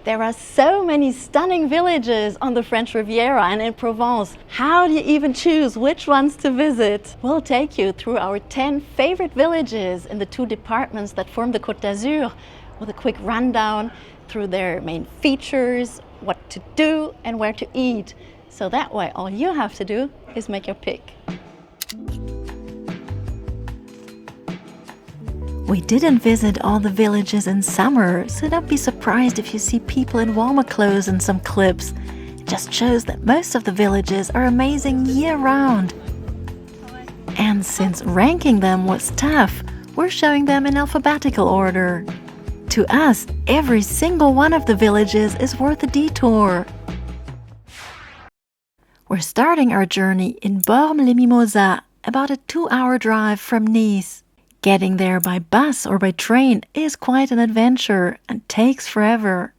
There are so many stunning villages on the French Riviera and in Provence. How do you even choose which ones to visit? We'll take you through our 10 favorite villages in the 2 departments that form the Côte d'Azur with a quick rundown through their main features, what to do and where to eat. So that way all you have to do is make your pick. We didn't visit all the villages in summer, so don't be surprised if you see people in warmer clothes in some clips. It just shows that most of the villages are amazing year-round. And since ranking them was tough, we're showing them in alphabetical order. To us, every single one of the villages is worth a detour. We're starting our journey in Bormes-les-Mimosas, about a 2-hour drive from Nice. Getting there by bus or by train is quite an adventure and takes forever.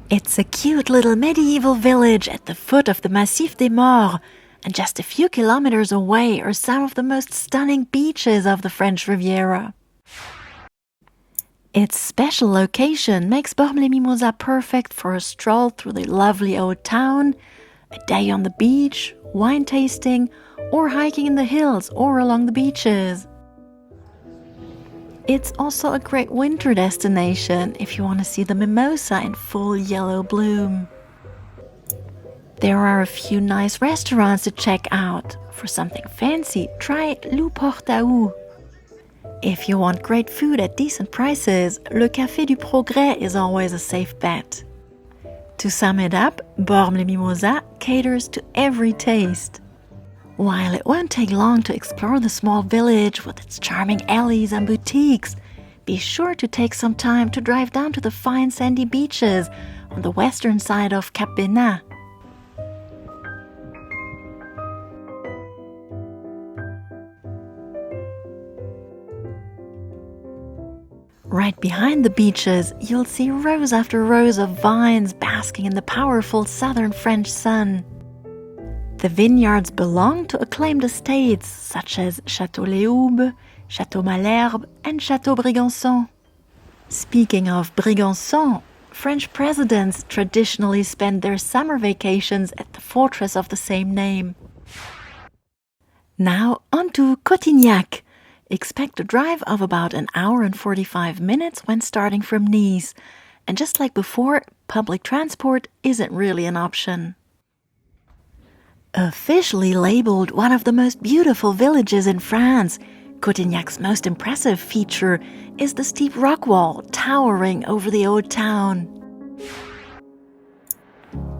It's a cute little medieval village at the foot of the Massif des Morts, and just a few kilometers away are some of the most stunning beaches of the French Riviera. Its special location makes Bormes-les-Mimosas perfect for a stroll through the lovely old town, a day on the beach, wine tasting, or hiking in the hills or along the beaches. It's also a great winter destination if you want to see the mimosa in full yellow bloom. There are a few nice restaurants to check out. For something fancy, try Le Porte à Ou. If you want great food at decent prices, Le Café du Progrès is always a safe bet. To sum it up, Bormes-les-Mimosas caters to every taste. While it won't take long to explore the small village with its charming alleys and boutiques, be sure to take some time to drive down to the fine sandy beaches on the western side of Cap Bénat. Right behind the beaches, you'll see rows after rows of vines basking in the powerful southern French sun. The vineyards belong to acclaimed estates such as Château Léoube, Château Malherbe and Château Brégançon. Speaking of Brégançon, French presidents traditionally spend their summer vacations at the fortress of the same name. Now on to Cotignac. Expect a drive of about 1 hour and 45 minutes when starting from Nice. And just like before, public transport isn't really an option. Officially labeled one of the most beautiful villages in France, Cotignac's most impressive feature is the steep rock wall towering over the old town.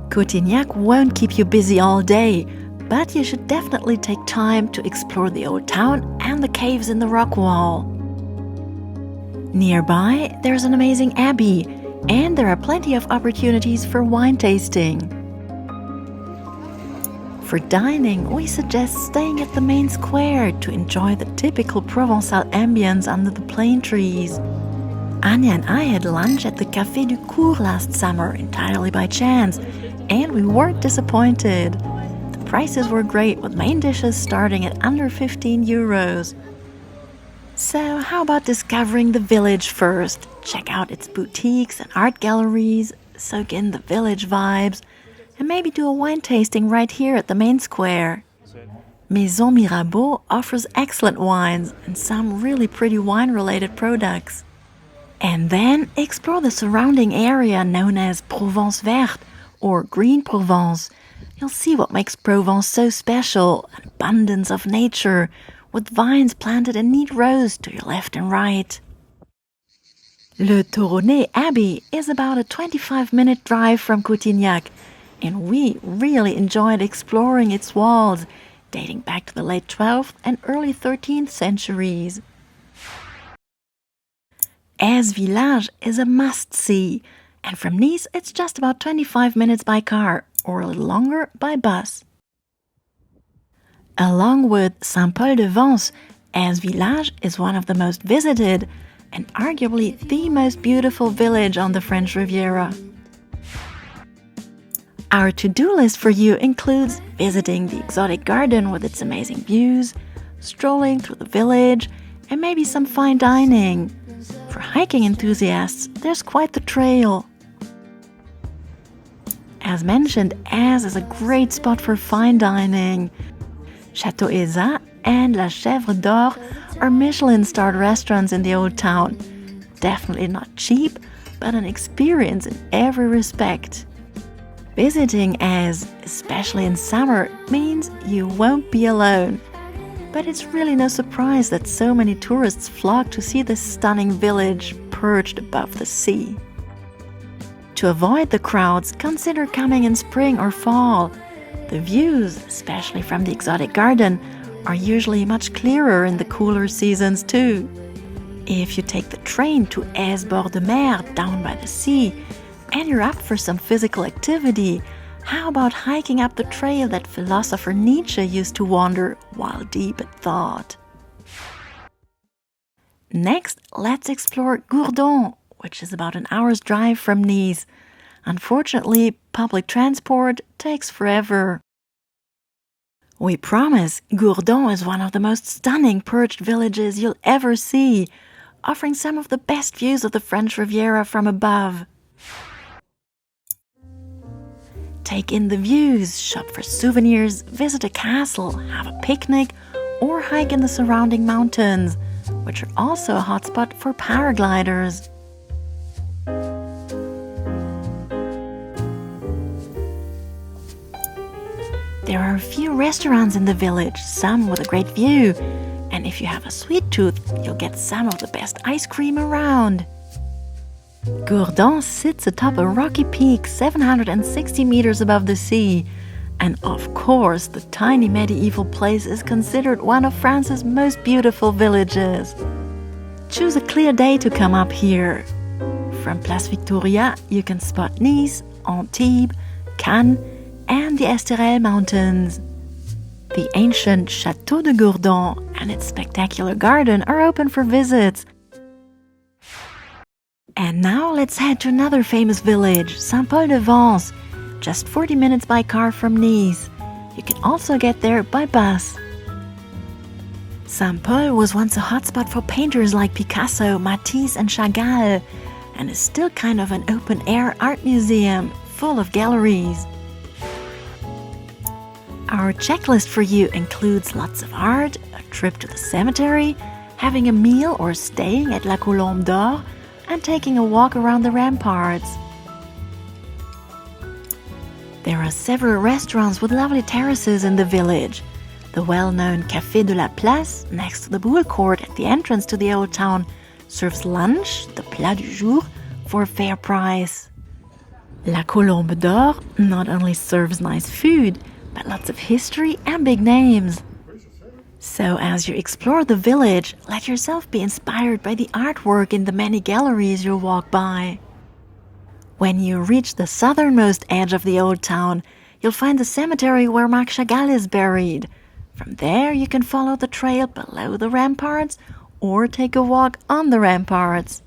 Cotignac won't keep you busy all day, but you should definitely take time to explore the old town and the caves in the rock wall. Nearby, there's an amazing abbey, and there are plenty of opportunities for wine tasting. For dining, we suggest staying at the main square to enjoy the typical Provençal ambience under the plane trees. Anja and I had lunch at the Café du Cours last summer entirely by chance, and we weren't disappointed. The prices were great, with main dishes starting at under 15 euros. So how about discovering the village first? Check out its boutiques and art galleries, soak in the village vibes, and maybe do a wine tasting right here at the main square. Maison Mirabeau offers excellent wines and some really pretty wine-related products. And then explore the surrounding area known as Provence Verte or Green Provence. You'll see what makes Provence so special, an abundance of nature, with vines planted in neat rows to your left and right. Le Tourrettes Abbey is about a 25-minute drive from Cotignac, and we really enjoyed exploring its walls, dating back to the late 12th and early 13th centuries. Eze Village is a must-see, and from Nice it's just about 25 minutes by car, or a little longer by bus. Along with Saint-Paul-de-Vence, Eze Village is one of the most visited and arguably the most beautiful village on the French Riviera. Our to-do list for you includes visiting the exotic garden with its amazing views, strolling through the village, and maybe some fine dining. For hiking enthusiasts, there's quite the trail. as mentioned, Eze is a great spot for fine dining. Château Eze and La Chèvre d'Or are Michelin-starred restaurants in the Old Town. Definitely not cheap, but an experience in every respect. Visiting Eze, especially in summer, means you won't be alone. But it's really no surprise that so many tourists flock to see this stunning village perched above the sea. To avoid the crowds, consider coming in spring or fall. The views, especially from the exotic garden, are usually much clearer in the cooler seasons too. If you take the train to Eze-Bord-de-Mer down by the sea, and you're up for some physical activity, how about hiking up the trail that philosopher Nietzsche used to wander while deep in thought? Next, let's explore Gourdon, which is about an hour's drive from Nice. Unfortunately, public transport takes forever. We promise, Gourdon is one of the most stunning perched villages you'll ever see, offering some of the best views of the French Riviera from above. Take in the views, shop for souvenirs, visit a castle, have a picnic, or hike in the surrounding mountains, which are also a hotspot for paragliders. There are a few restaurants in the village, some with a great view, and if you have a sweet tooth, you'll get some of the best ice cream around. Gourdon sits atop a rocky peak 760 meters above the sea, and of course the tiny medieval place is considered one of France's most beautiful villages. Choose a clear day to come up here. From Place Victoria you can spot Nice, Antibes, Cannes and the Esterel Mountains. The ancient Château de Gourdon and its spectacular garden are open for visits. And now let's head to another famous village, Saint-Paul-de-Vence, just 40 minutes by car from Nice. You can also get there by bus. Saint-Paul was once a hotspot for painters like Picasso, Matisse and Chagall, and is still kind of an open-air art museum full of galleries. Our checklist for you includes lots of art, a trip to the cemetery, having a meal or staying at La Colombe d'Or, and taking a walk around the ramparts. There are several restaurants with lovely terraces in the village. The well-known Café de la Place, next to the Boule Court at the entrance to the Old Town, serves lunch, the plat du jour, for a fair price. La Colombe d'Or not only serves nice food, but lots of history and big names. So as you explore the village, let yourself be inspired by the artwork in the many galleries you'll walk by. When you reach the southernmost edge of the Old Town, you'll find the cemetery where Marc Chagall is buried. From there you can follow the trail below the ramparts or take a walk on the ramparts.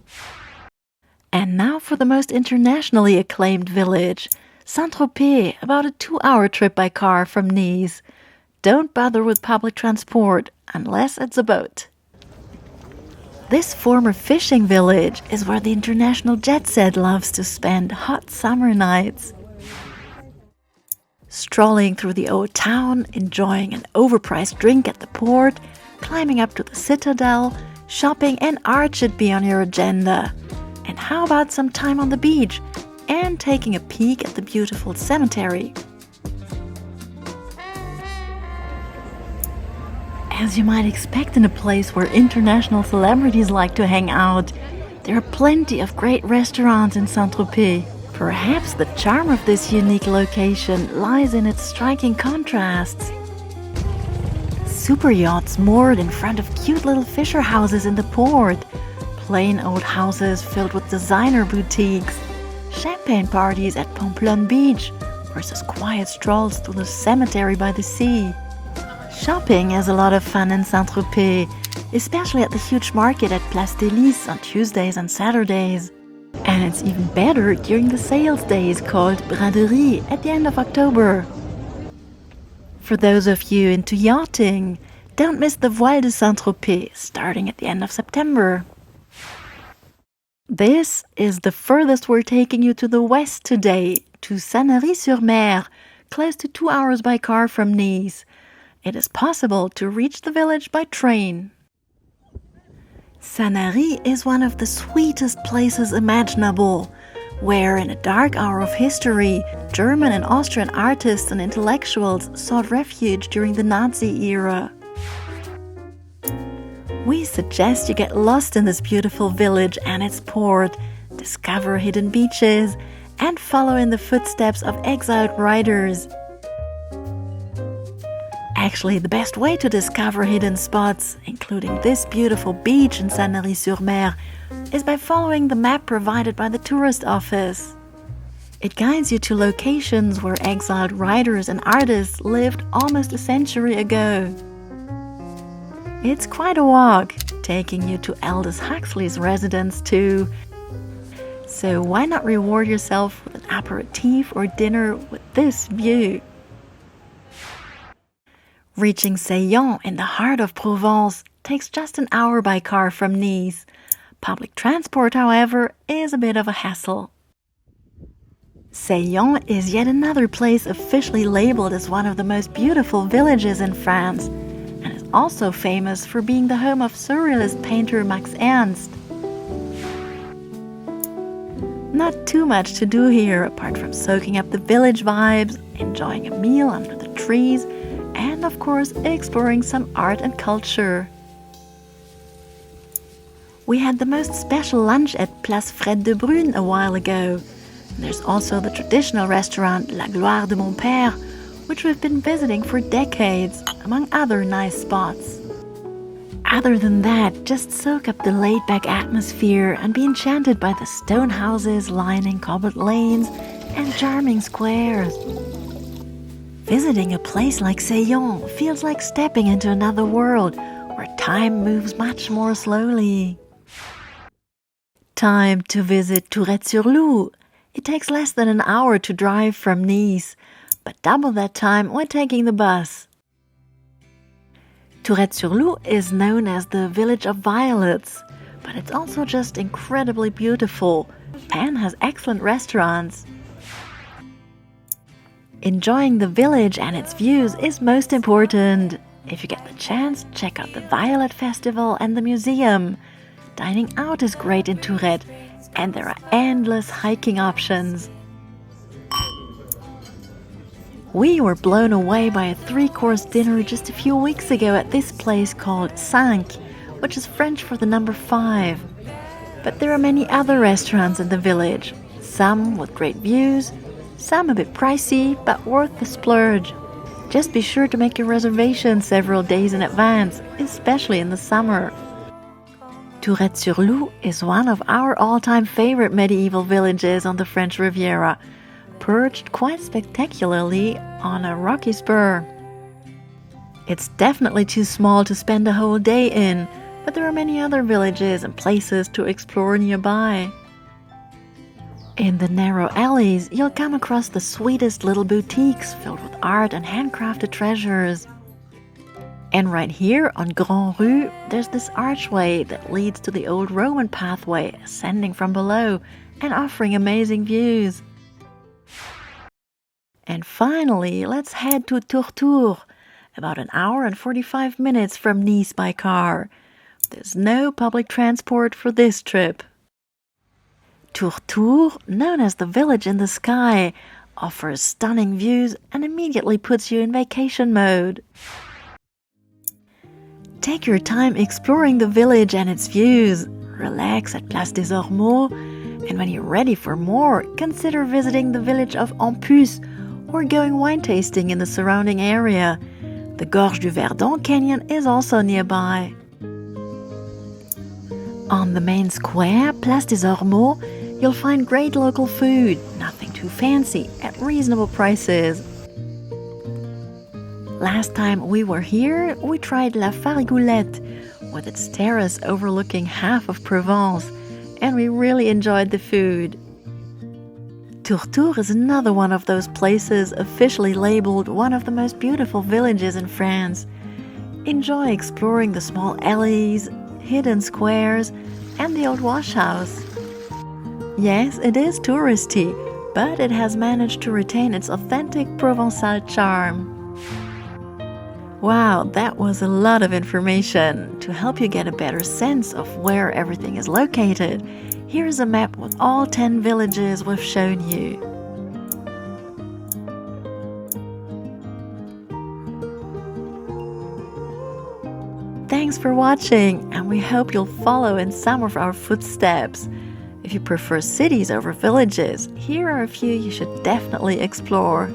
And now for the most internationally acclaimed village, Saint-Tropez, about a 2-hour trip by car from Nice. Don't bother with public transport unless it's a boat. This former fishing village is where the international jet set loves to spend hot summer nights. Strolling through the old town, enjoying an overpriced drink at the port, climbing up to the citadel, shopping and art should be on your agenda. And how about some time on the beach and taking a peek at the beautiful cemetery? As you might expect in a place where international celebrities like to hang out, there are plenty of great restaurants in Saint-Tropez. Perhaps the charm of this unique location lies in its striking contrasts. Super yachts moored in front of cute little fisher houses in the port, plain old houses filled with designer boutiques, champagne parties at Pamplonne Beach versus quiet strolls through the cemetery by the sea. Shopping is a lot of fun in Saint-Tropez, especially at the huge market at Place des Lices on Tuesdays and Saturdays. And it's even better during the sales days called Braderie at the end of October. For those of you into yachting, don't miss the Voile de Saint-Tropez starting at the end of September. This is the furthest we're taking you to the west today, to Sanary-sur-Mer, close to 2 hours by car from Nice. It is possible to reach the village by train. Sanary is one of the sweetest places imaginable, where in a dark hour of history, German and Austrian artists and intellectuals sought refuge during the Nazi era. We suggest you get lost in this beautiful village and its port, discover hidden beaches, and follow in the footsteps of exiled writers. Actually, the best way to discover hidden spots, including this beautiful beach in Sanary-sur-Mer, is by following the map provided by the tourist office. It guides you to locations where exiled writers and artists lived almost a century ago. It's quite a walk, taking you to Aldous Huxley's residence too. So why not reward yourself with an aperitif or dinner with this view? Reaching Seillans in the heart of Provence takes just an hour by car from Nice. Public transport, however, is a bit of a hassle. Seillans is yet another place officially labeled as one of the most beautiful villages in France, and is also famous for being the home of surrealist painter Max Ernst. Not too much to do here apart from soaking up the village vibes, enjoying a meal under the trees, and of course exploring some art and culture. We had the most special lunch at Place Fred de Brune a while ago. There's also the traditional restaurant La Gloire de Mon Père, which we've been visiting for decades, among other nice spots. Other than that, just soak up the laid-back atmosphere and be enchanted by the stone houses lining cobbled lanes and charming squares. Visiting a place like Seillans feels like stepping into another world where time moves much more slowly. Time to visit Tourrettes-sur-Loup. It takes less than an hour to drive from Nice, but double that time when taking the bus. Tourrettes-sur-Loup is known as the village of violets, but it's also just incredibly beautiful and has excellent restaurants. Enjoying the village and its views is most important. If you get the chance, check out the Violet Festival and the museum. Dining out is great in Tourette, and there are endless hiking options. We were blown away by a 3-course dinner just a few weeks ago at this place called 5, which is French for the number 5. But there are many other restaurants in the village, some with great views, some a bit pricey, but worth the splurge. Just be sure to make your reservation several days in advance, especially in the summer. Tourrettes-sur-Loup is one of our all-time favorite medieval villages on the French Riviera, perched quite spectacularly on a rocky spur. It's definitely too small to spend a whole day in, but there are many other villages and places to explore nearby. In the narrow alleys, you'll come across the sweetest little boutiques filled with art and handcrafted treasures. And right here on Grand Rue, there's this archway that leads to the old Roman pathway ascending from below and offering amazing views. And finally, let's head to Tourtour, about an hour and 45 minutes from Nice by car. There's no public transport for this trip. Tourtour, known as the village in the sky, offers stunning views and immediately puts you in vacation mode. Take your time exploring the village and its views, relax at Place des Ormeaux, and when you're ready for more, consider visiting the village of Ampus or going wine tasting in the surrounding area. The Gorge du Verdon Canyon is also nearby. On the main square, Place des Ormeaux, you'll find great local food, nothing too fancy, at reasonable prices. Last time we were here, we tried La Farigoulette, with its terrace overlooking half of Provence, and we really enjoyed the food. Tourtour is another one of those places officially labeled one of the most beautiful villages in France. Enjoy exploring the small alleys, hidden squares, and the old wash house. Yes, it is touristy, but it has managed to retain its authentic Provençal charm. Wow, that was a lot of information. To help you get a better sense of where everything is located, here's a map with all 10 villages we've shown you. Thanks for watching, and we hope you'll follow in some of our footsteps. If you prefer cities over villages, here are a few you should definitely explore.